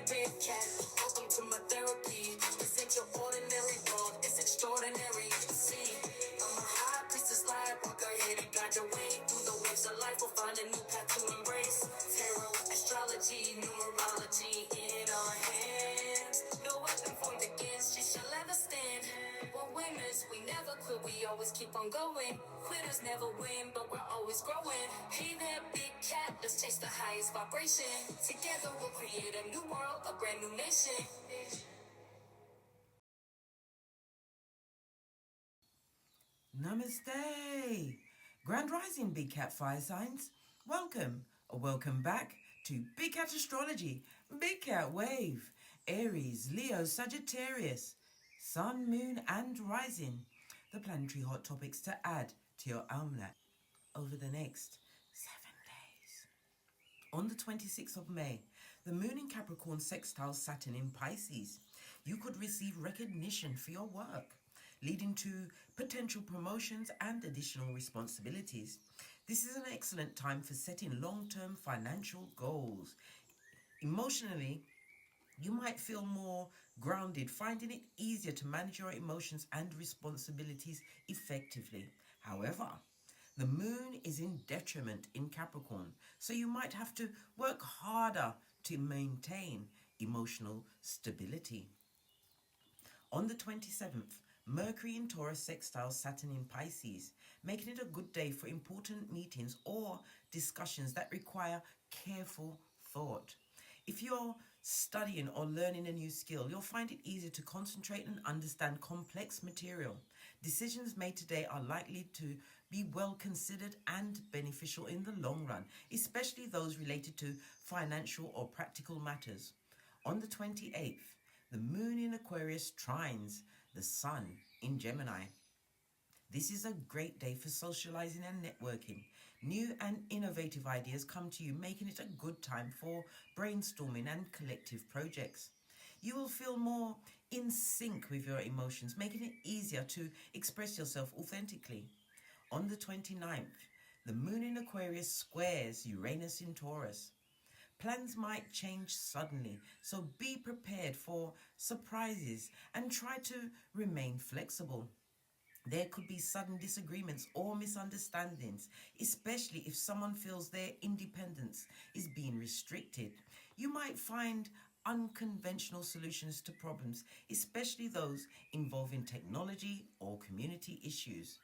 big cat. Welcome to my therapy. This ain't your ordinary world, it's extraordinary. See, I'm a high priestess light, walk ahead and guide your way through the waves of life. We'll find a new path to embrace. Tarot, astrology, numerology in our hands. No weapon formed against you shall ever stand. We're winners, we never quit, we always keep on going. Quitters never win, but we're always growing. Hey there, big cat, let's chase the highest vibration. Together we'll create a new world, a brand new nation. Namaste! Grand Rising Big Cat Fire Signs. Welcome or welcome back to Big Cat Astrology, Big Cat Wave, Aries, Leo, Sagittarius, Sun, Moon and Rising. The planetary hot topics to add to your almanac over the next 7 days. On the 26th of May, the Moon in Capricorn sextiles Saturn in Pisces. You could receive recognition for your work, leading to potential promotions and additional responsibilities. This is an excellent time for setting long-term financial goals. Emotionally, you might feel more grounded, finding it easier to manage your emotions and responsibilities effectively. However, the moon is in detriment in Capricorn, so you might have to work harder to maintain emotional stability. On the 27th, Mercury in Taurus sextiles Saturn in Pisces, making it a good day for important meetings or discussions that require careful thought. If you're studying or learning a new skill, you'll find it easier to concentrate and understand complex material. Decisions made today are likely to be well considered and beneficial in the long run, especially those related to financial or practical matters. On the 28th, the moon in Aquarius trines the sun in Gemini. This is a great day for socializing and networking. New and innovative ideas come to you, making it a good time for brainstorming and collective projects. You will feel more in sync with your emotions, making it easier to express yourself authentically. On the 29th, the moon in Aquarius squares Uranus in Taurus. Plans might change suddenly, so be prepared for surprises and try to remain flexible. There could be sudden disagreements or misunderstandings, especially if someone feels their independence is being restricted. You might find unconventional solutions to problems, especially those involving technology or community issues.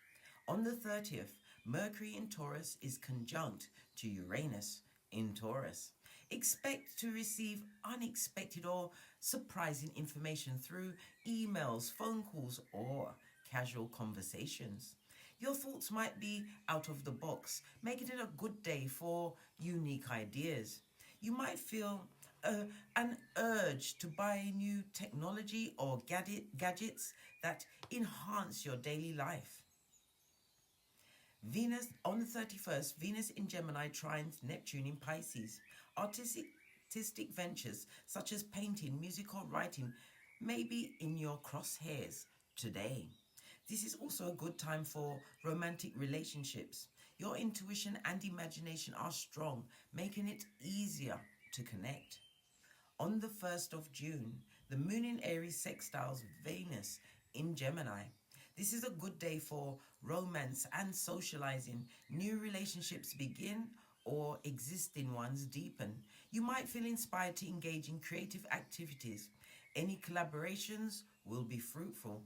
On the 30th, Mercury in Taurus is conjunct to Uranus in Taurus. Expect to receive unexpected or surprising information through emails, phone calls, or casual conversations. Your thoughts might be out of the box, making it a good day for unique ideas. You might feel an urge to buy new technology or gadgets that enhance your daily life. Venus, on the 31st, Venus in Gemini trines Neptune in Pisces. Artistic ventures such as painting, music or writing may be in your crosshairs today. This is also a good time for romantic relationships. Your intuition and imagination are strong, making it easier to connect. On the 1st of June, the moon in Aries sextiles Venus in Gemini. This is a good day for romance and socializing. New relationships begin or existing ones deepen. You might feel inspired to engage in creative activities. Any collaborations will be fruitful.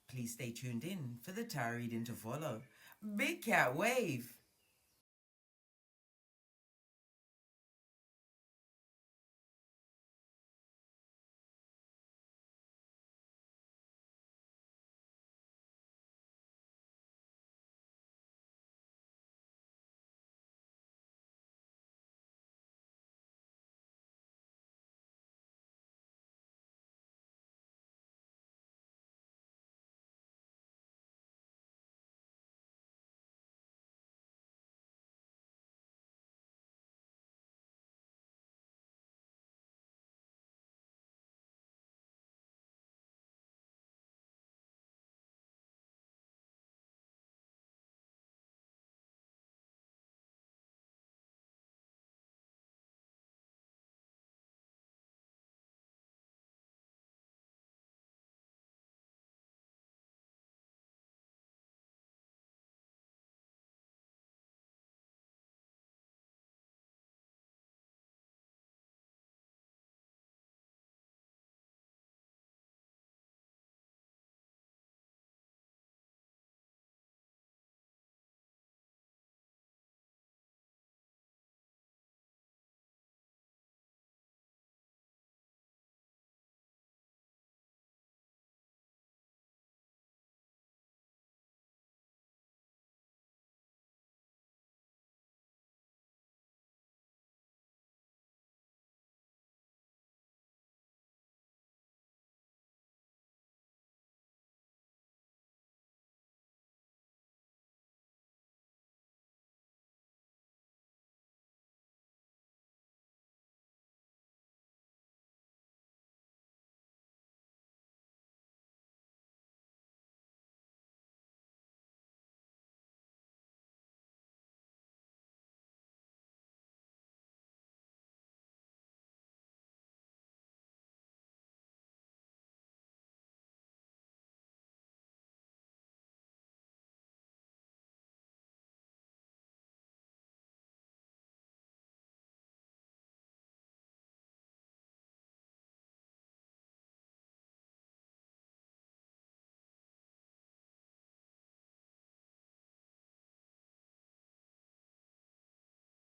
Please stay tuned in for the tarot reading to follow. Big Cat Wave!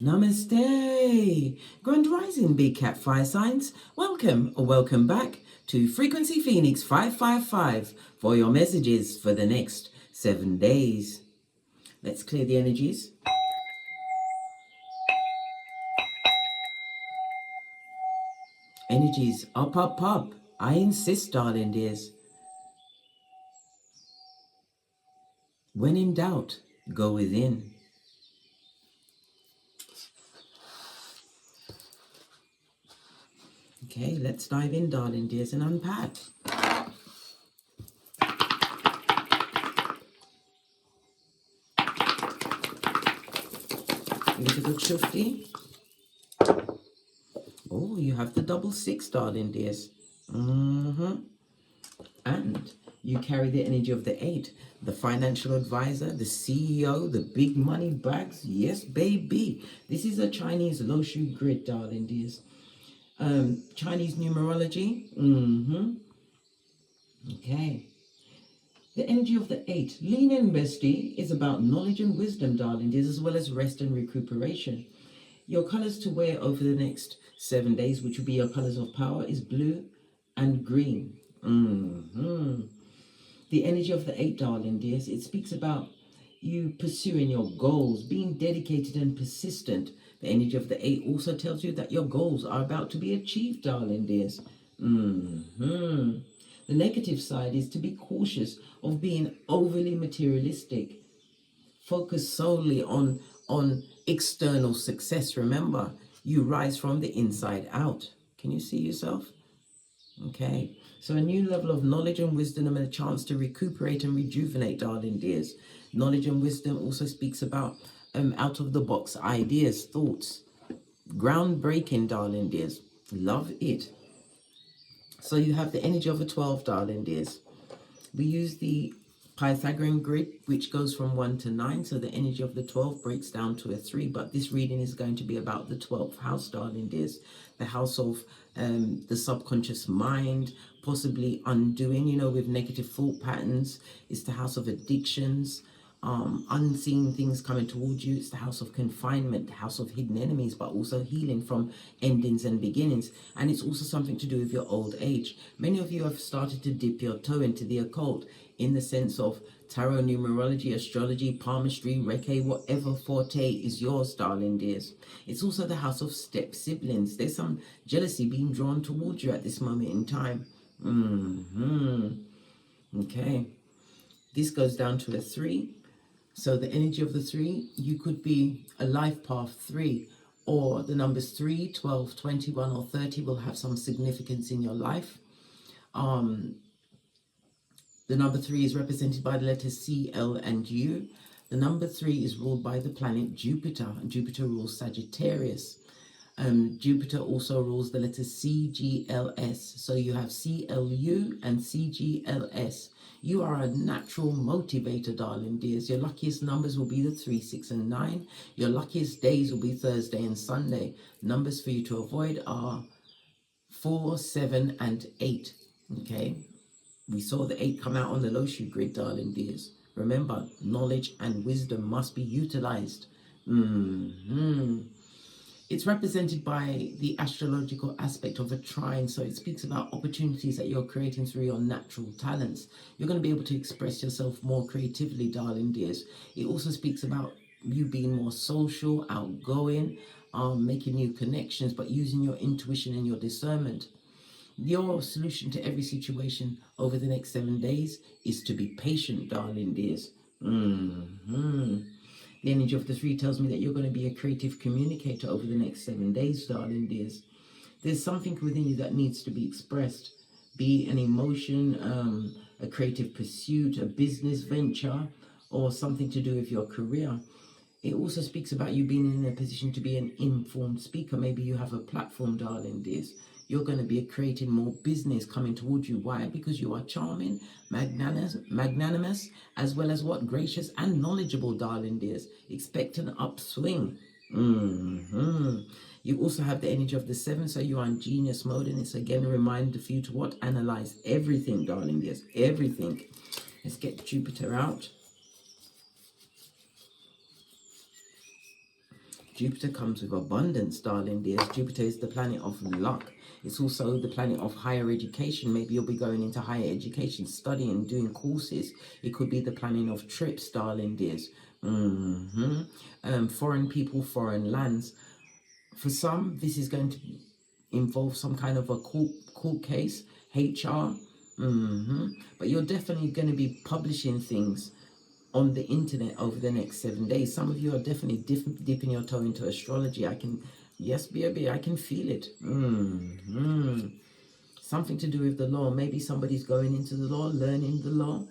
Namaste! Grand Rising Big Cat Fire Signs. Welcome or welcome back to Frequency Phoenix 555 for your messages for the next 7 days. Let's clear the energies. Energies up, up, up. I insist, darling dears. When in doubt, go within. Okay, let's dive in, darling dears, and unpack. Give it a good shufty. Oh, you have the double six, darling dears. And you carry the energy of the eight, the financial advisor, the CEO, the big money bags. Yes, baby. This is a Chinese low shoe grid, darling dears. Chinese numerology. Okay. The energy of the eight. Lean in, bestie, is about knowledge and wisdom, darling dears, as well as rest and recuperation. Your colors to wear over the next 7 days, which will be your colors of power, is blue and green. The energy of the eight, darling dears, it speaks about you pursuing your goals, being dedicated and persistent. The energy of the eight also tells you that your goals are about to be achieved, darling dears. The negative side is to be cautious of being overly materialistic. Focus solely on external success. Remember, you rise from the inside out. Can you see yourself? Okay, so a new level of knowledge and wisdom and a chance to recuperate and rejuvenate, darling dears. Knowledge and wisdom also speaks about out of the box ideas, thoughts. Groundbreaking, darling dears. Love it. So you have the energy of a 12, darling dears. We use the Pythagorean grid, which goes from 1 to 9. So the energy of the 12 breaks down to a 3. But this reading is going to be about the 12th house, darling dears. The house of the subconscious mind, possibly undoing, with negative thought patterns. It's the house of addictions, unseen things coming towards you. It's the house of confinement, the house of hidden enemies, but also healing from endings and beginnings. And it's also something to do with your old age. Many of you have started to dip your toe into the occult in the sense of tarot, numerology, astrology, palmistry, Reiki, whatever forte is yours, darling dears. It's also the house of step siblings. There's some jealousy being drawn towards you at this moment in time. Okay. This goes down to a 3. So the energy of the 3, you could be a life path 3, or the numbers 3, 12, 21, or 30 will have some significance in your life. The number 3 is represented by the letters C, L, and U. The number 3 is ruled by the planet Jupiter, and Jupiter rules Sagittarius. Jupiter also rules the letters C, G, L, S. So you have C, L, U, and C, G, L, S. You are a natural motivator, darling dears. Your luckiest numbers will be the 3, 6, and 9. Your luckiest days will be Thursday and Sunday. Numbers for you to avoid are 4, 7, and 8. Okay. We saw the 8 come out on the low shoe grid, darling dears. Remember, knowledge and wisdom must be utilized. It's represented by the astrological aspect of a trine, so it speaks about opportunities that you're creating through your natural talents. You're going to be able to express yourself more creatively, darling dears. It also speaks about you being more social, outgoing, making new connections, but using your intuition and your discernment. Your solution to every situation over the next 7 days is to be patient, darling dears. The energy of the 3 tells me that you're going to be a creative communicator over the next 7 days, darling dears. There's something within you that needs to be expressed, be an emotion, a creative pursuit, a business venture, or something to do with your career. It also speaks about you being in a position to be an informed speaker. Maybe you have a platform, darling dears. You're going to be creating more business coming towards you. Why? Because you are charming, magnanimous, as well as what? Gracious and knowledgeable, darling dears. Expect an upswing. You also have the energy of the 7, so you are in genius mode, and it's again a reminder for you to what? Analyze everything, darling dears. Everything. Let's get Jupiter out. Jupiter comes with abundance, darling dears. Jupiter is the planet of luck. It's also the planet of higher education. Maybe you'll be going into higher education, studying, doing courses. It could be the planning of trips, darling dears. Foreign people, foreign lands. For some, this is going to involve some kind of a court case, HR. But you're definitely going to be publishing things on the internet over the next 7 days. Some of you are definitely dipping your toe into astrology. Yes, baby, I can feel it. Something to do with the law. Maybe somebody's going into the law, learning the law.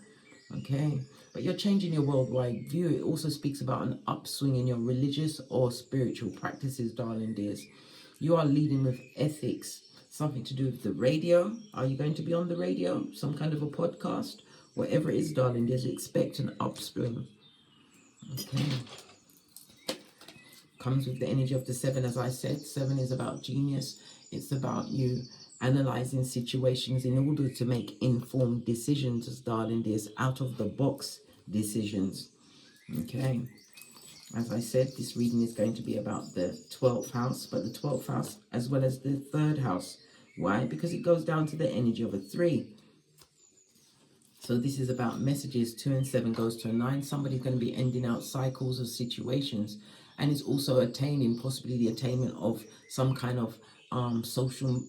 Okay, but you're changing your worldwide view. It also speaks about an upswing in your religious or spiritual practices, darling dears. You are leading with ethics. Something to do with the radio. Are you going to be on the radio? Some kind of a podcast? Whatever it is, darling dears, expect an upswing. Okay. Comes with the energy of the 7, as I said. 7 is about genius. It's about you analyzing situations in order to make informed decisions, darling dears, out of the box decisions. Okay. As I said, this reading is going to be about the 12th house, but the 12th house as well as the 3rd house. Why? Because it goes down to the energy of a 3. So this is about messages. 2 and 7 goes to a 9. Somebody's going to be ending out cycles of situations, and it's also attaining, possibly the attainment of some kind of social,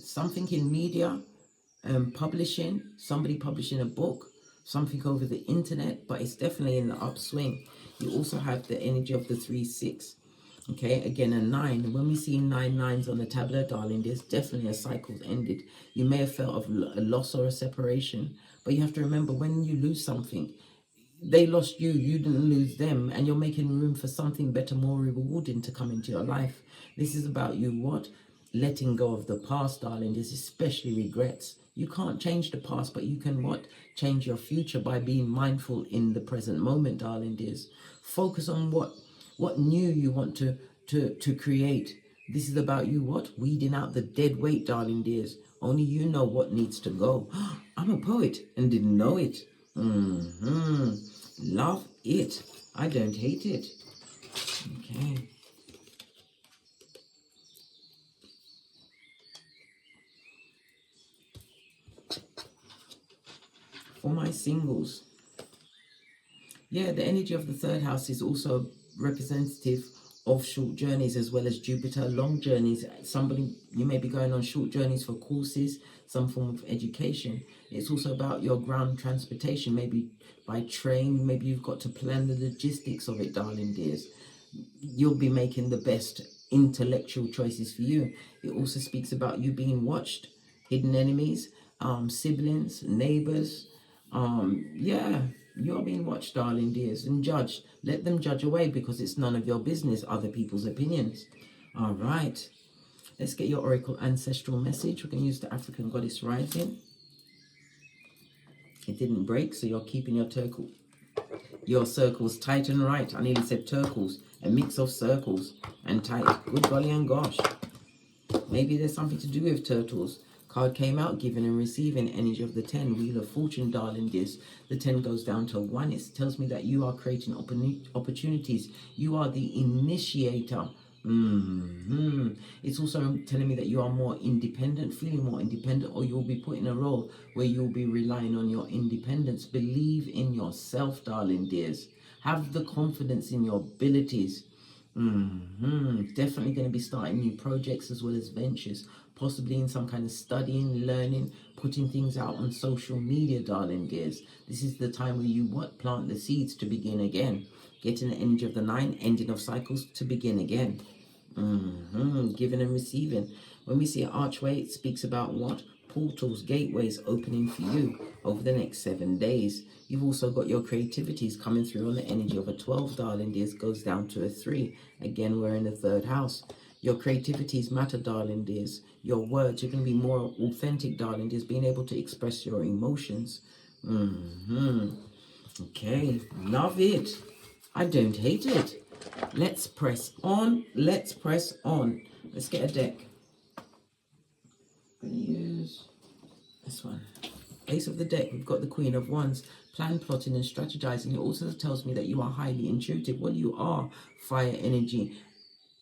something in media, publishing, somebody publishing a book, something over the internet, but it's definitely in the upswing. You also have the energy of the 3-6. Okay, again, a 9. When we see 9 nines on the tablet, darling, there's definitely a cycle's ended. You may have felt of a loss or a separation, but you have to remember, when you lose something, they lost you, you didn't lose them, and you're making room for something better, more rewarding to come into your life. This is about you, what? Letting go of the past, darling. There's especially regrets. You can't change the past, but you can what? Change your future by being mindful in the present moment, darling dears. Focus on what new you want to create. This is about you what? Weeding out the dead weight, darling dears. Only you know what needs to go. I'm a poet and didn't know it. Love it. I don't hate it. Okay. For my singles, yeah, the energy of the 3rd house is also representative of short journeys as well as Jupiter, long journeys. Somebody, you may be going on short journeys for courses, some form of education. It's also about your ground transportation, maybe by train. Maybe you've got to plan the logistics of it, darling dears. You'll be making the best intellectual choices for you. It also speaks about you being watched, hidden enemies, siblings, neighbors. Yeah, you're being watched, darling dears, and judged. Let them judge away, because it's none of your business, other people's opinions. All right, let's get your oracle ancestral message. We're going to use the African goddess rising. It didn't break, so you're keeping your circles tight and right. I nearly said turcles, a mix of circles and tight. Good golly and gosh. Maybe there's something to do with turtles. Card came out, giving and receiving, energy of the 10, Wheel of Fortune, darling dears. The 10 goes down to 1. It tells me that you are creating opportunities. You are the initiator. It's also telling me that you are more independent, feeling more independent, or you'll be put in a role where you'll be relying on your independence. Believe in yourself, darling dears. Have the confidence in your abilities. Definitely going to be starting new projects as well as ventures, possibly in some kind of studying, learning, putting things out on social media, darling dears. This is the time where you plant the seeds to begin again. Getting the energy of the 9, ending of cycles to begin again. Giving and receiving. When we see an archway, it speaks about what? Portals, gateways opening for you over the next 7 days. You've also got your creativities coming through on the energy of a 12, darling dears, goes down to a 3. Again, we're in the 3rd house. Your creativities matter, darling dears. Your words, you're going to be more authentic, darling dears, being able to express your emotions. Okay, love it. I don't hate it. Let's press on. Let's press on. Let's get a deck. I'm going to use this one. Base of the deck, we've got the Queen of Wands. Plan, plotting, and strategizing. It also tells me that you are highly intuitive. Well, you are fire energy.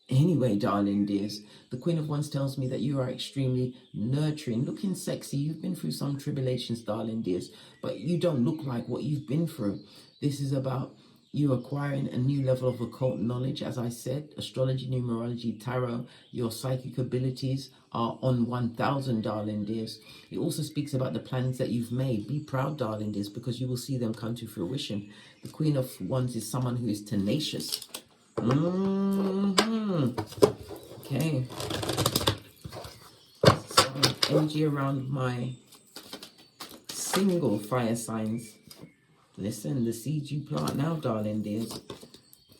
Anyway, darling dears, the Queen of Wands tells me that you are extremely nurturing, looking sexy. You've been through some tribulations, darling dears, but you don't look like what you've been through. This is about you acquiring a new level of occult knowledge. As I said, astrology, numerology, tarot, your psychic abilities are on 1000, darling dears. It also speaks about the plans that you've made. Be proud, darling dears, because you will see them come to fruition. The Queen of Wands is someone who is tenacious. Okay. So energy around my single fire signs. Listen, the seeds you plant now, darling dears,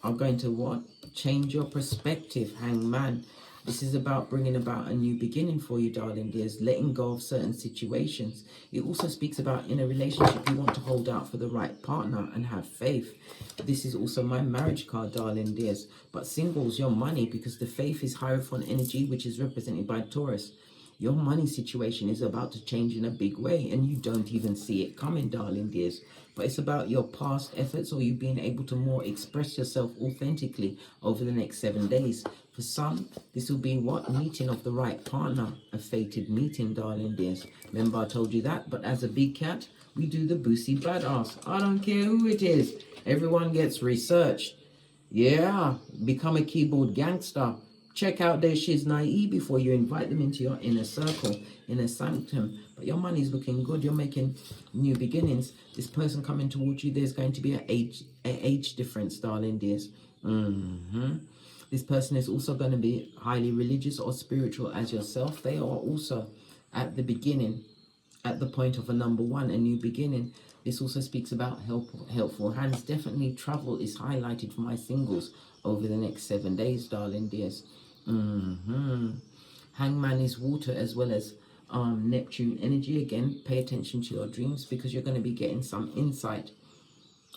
are going to what? Change your perspective, Hangman. This is about bringing about a new beginning for you, darling dears, letting go of certain situations. It also speaks about in a relationship you want to hold out for the right partner and have faith. This is also my marriage card, darling dears. But singles, your money, because the faith is Hierophant energy, which is represented by Taurus. Your money situation is about to change in a big way, and you don't even see it coming, darling dears. But it's about your past efforts or you being able to more express yourself authentically over the next 7 days. For some, this will be what? Meeting of the right partner. A fated meeting, darling dears. Remember I told you that? But as a big cat, we do the boosie badass. I don't care who it is. Everyone gets researched. Yeah, become a keyboard gangster. Check out their shiznai before you invite them into your inner circle, inner sanctum. But your money's looking good. You're making new beginnings. This person coming towards you, there's going to be an age difference, darling dears. This person is also going to be highly religious or spiritual as yourself. They are also at the beginning, at the point of a number one, a new beginning. This also speaks about helpful hands. Definitely travel is highlighted for my singles over the next 7 days, darling dears. Hangman is water as well as Neptune energy. Again, pay attention to your dreams because you're going to be getting some insight.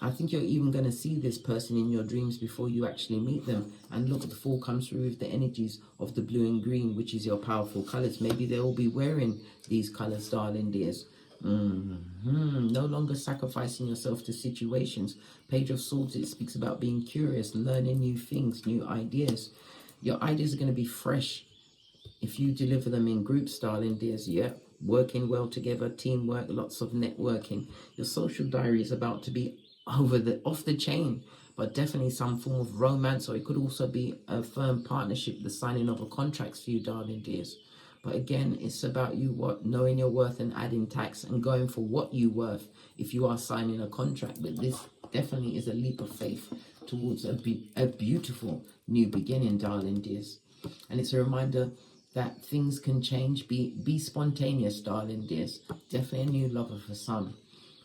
I think you're even going to see this person in your dreams before you actually meet them. And look, the Fool comes through with the energies of the blue and green, which is your powerful colors. Maybe they will be wearing these colors, darling dears. No longer sacrificing yourself to situations. Page of Swords, it speaks about being curious, learning new things, new ideas. Your ideas are going to be fresh if you deliver them in groups, darling dears. Yeah, working well together, teamwork, lots of networking. Your social diary is about to be off the chain, but definitely some form of romance, or it could also be a firm partnership, the signing of a contract for you, darling dears. But again, it's about you knowing your worth and adding tax and going for what you're worth if you are signing a contract. But this definitely is a leap of faith towards a beautiful new beginning, darling dears. And it's a reminder that things can change. Be spontaneous, darling dears. Definitely a new lover for some.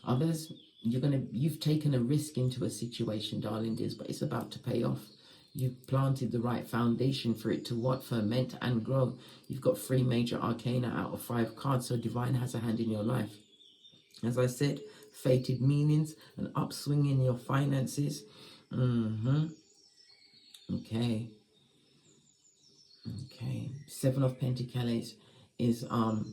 Others, you've taken a risk into a situation, darling dears, but it's about to pay off. You've planted the right foundation for it to ferment and grow. You've got 3 major arcana out of 5 cards, so divine has a hand in your life. As I said, fated meanings, an upswing in your finances. Okay. 7 of Pentacles is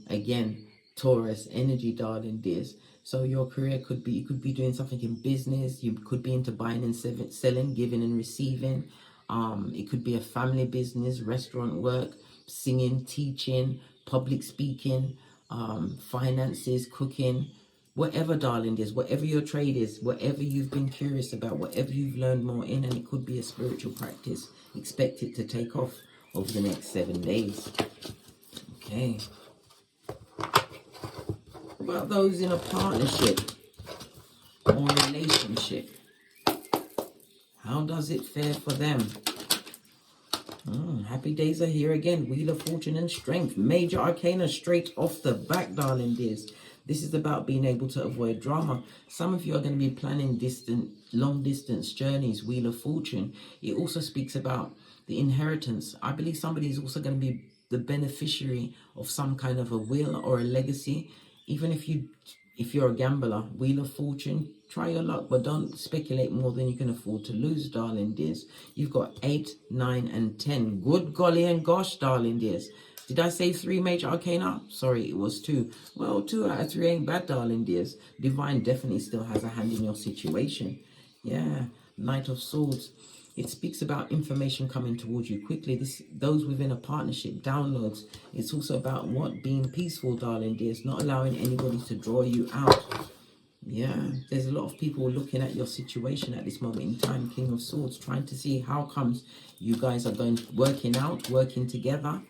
again Taurus energy, darling dears. So your career you could be doing something in business. You could be into buying and selling, giving and receiving. It could be a family business, restaurant work, singing, teaching, public speaking, finances, cooking, whatever, darling dears, whatever your trade is, whatever you've been curious about, whatever you've learned more in, and it could be a spiritual practice. Expect it to take off over the next 7 days. Okay. What about those in a partnership or relationship? How does it fare for them? Happy days are here again. Wheel of Fortune and Strength. Major Arcana straight off the back, darling dears. This is about being able to avoid drama. Some of you are going to be planning long distance journeys. Wheel of Fortune. It also speaks about the inheritance. I believe somebody is also going to be the beneficiary of some kind of a will or a legacy. Even if you're a gambler, Wheel of Fortune, try your luck, but don't speculate more than you can afford to lose, darling dears. You've got 8, 9, and 10. Good golly and gosh, darling dears. Did I say 3 major arcana? Sorry, it was 2. Well, 2 out of 3 ain't bad, darling dears. Divine definitely still has a hand in your situation. Yeah, Knight of Swords. It speaks about information coming towards you quickly. Those within a partnership, downloads. It's also about what? Being peaceful, darling dears, not allowing anybody to draw you out. Yeah, there's a lot of people looking at your situation at this moment in time, King of Swords, trying to see how comes you guys are working out, working together.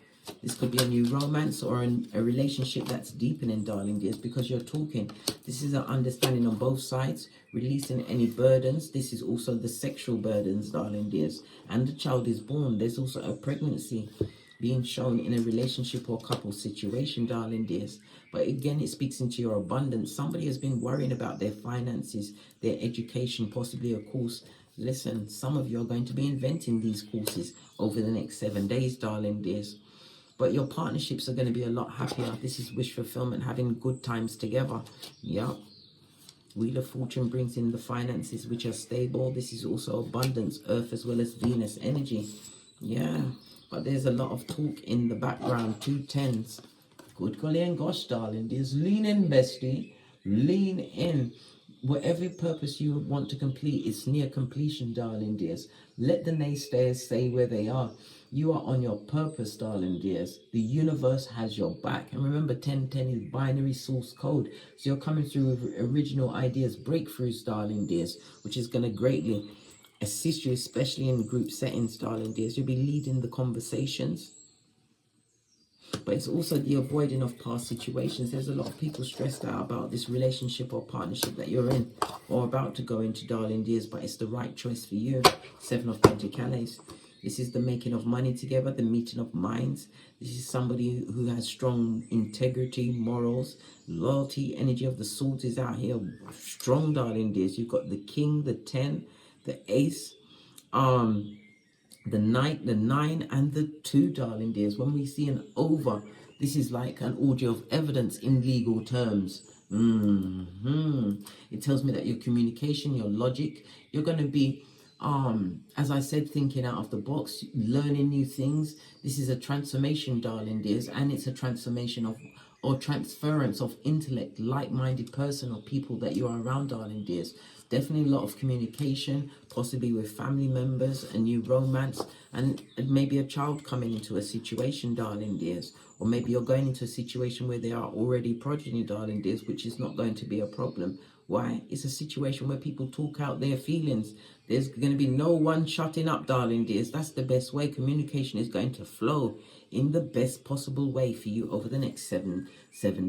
This could be a new romance or a relationship that's deepening, darling dears, because you're talking. This is an understanding on both sides, releasing any burdens. This is also the sexual burdens, darling dears. And the child is born. There's also a pregnancy being shown in a relationship or couple situation, darling dears. But again, it speaks into your abundance. Somebody has been worrying about their finances, their education, possibly a course. Listen, some of you are going to be inventing these courses over the next 7 days, darling dears. But your partnerships are going to be a lot happier. This is wish fulfillment, having good times together. Yeah. Wheel of Fortune brings in the finances, which are stable. This is also abundance, Earth as well as Venus energy. Yeah. But there's a lot of talk in the background. 2 tens. Good golly and gosh, darling. There's lean in, bestie. Lean in. Whatever purpose you want to complete, it's near completion, darling dears. Let the naysayers say where they are. You are on your purpose, darling dears. The universe has your back. And remember, 1010 is binary source code. So you're coming through with original ideas, breakthroughs, darling dears, which is going to greatly assist you, especially in group settings, darling dears. You'll be leading the conversations. But it's also the avoiding of past situations. There's a lot of people stressed out about this relationship or partnership that you're in or about to go into, darling dears, but it's the right choice for you. 7 of Pentacles. This is the making of money together, the meeting of minds. This is somebody who has strong integrity, morals, loyalty. Energy of the Swords is out here. Strong, darling dears. You've got the King, the 10, the Ace, the Knight, the 9, and the 2, darling dears. When we see an over, this is like an audio of evidence in legal terms. It tells me that your communication, your logic, you're going to be, as I said, thinking out of the box, learning new things. This is a transformation, darling dears, and it's a transformation of, or transference of intellect, like-minded person or people that you are around, darling dears. Definitely a lot of communication, possibly with family members, a new romance, and maybe a child coming into a situation, darling dears. Or maybe you're going into a situation where they are already progeny, darling dears, which is not going to be a problem. Why? It's a situation where people talk out their feelings. There's going to be no one shutting up, darling dears. That's the best way. Communication is going to flow in the best possible way for you over the next seven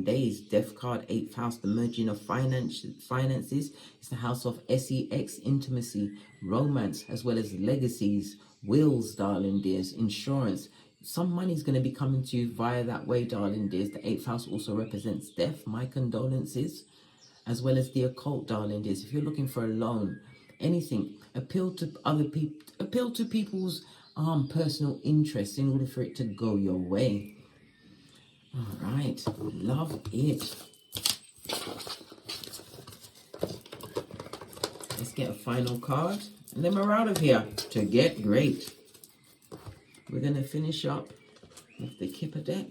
days. Death card, 8th house, the merging of finances. It's the house of sex, intimacy, romance, as well as legacies, wills, darling dears, insurance. Some money is going to be coming to you via that way, darling dears. The 8th house also represents death. My condolences. As well as the occult, darling dears. If you're looking for a loan, anything, appeal to other people, appeal to people's personal interests in order for it to go your way. All right, love it. Let's get a final card, and then we're out of here to get great. We're going to finish up with the Kipper deck.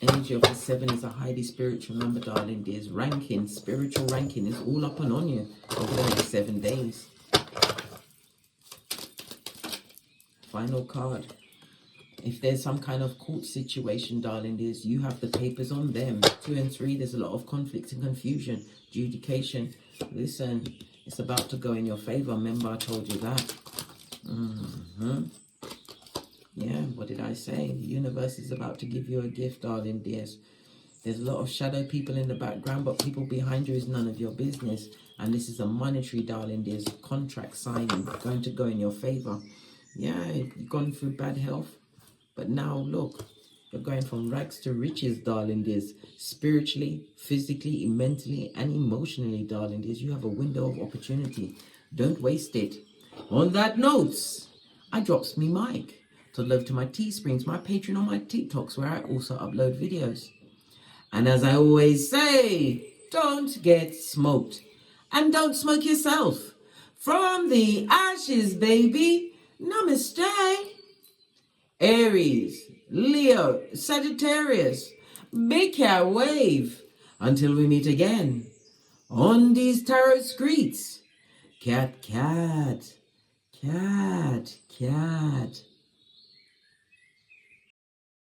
Energy of the 7 is a highly spiritual number, darling dears. Ranking, spiritual ranking is all up and on you over the next 7 days. Final card. If there's some kind of court situation, darling dears, you have the papers on them. 2 and 3, there's a lot of conflict and confusion. Adjudication. Listen, it's about to go in your favor. Remember, I told you that. Yeah, what did I say? The universe is about to give you a gift, darling dears. There's a lot of shadow people in the background, but people behind you is none of your business. And this is a monetary, darling dears, contract signing, going to go in your favor. Yeah, you've gone through bad health, but now look, you're going from rags to riches, darling dears. Spiritually, physically, mentally, and emotionally, darling dears. You have a window of opportunity. Don't waste it. On that note, I drops me mic. To love to my Teesprings, my Patreon, or my TikToks, where I also upload videos. And as I always say, don't get smoked. And don't smoke yourself. From the ashes, baby. Namaste. Aries, Leo, Sagittarius, big cat wave. Until we meet again. On these tarot streets. Cat, cat, cat, cat.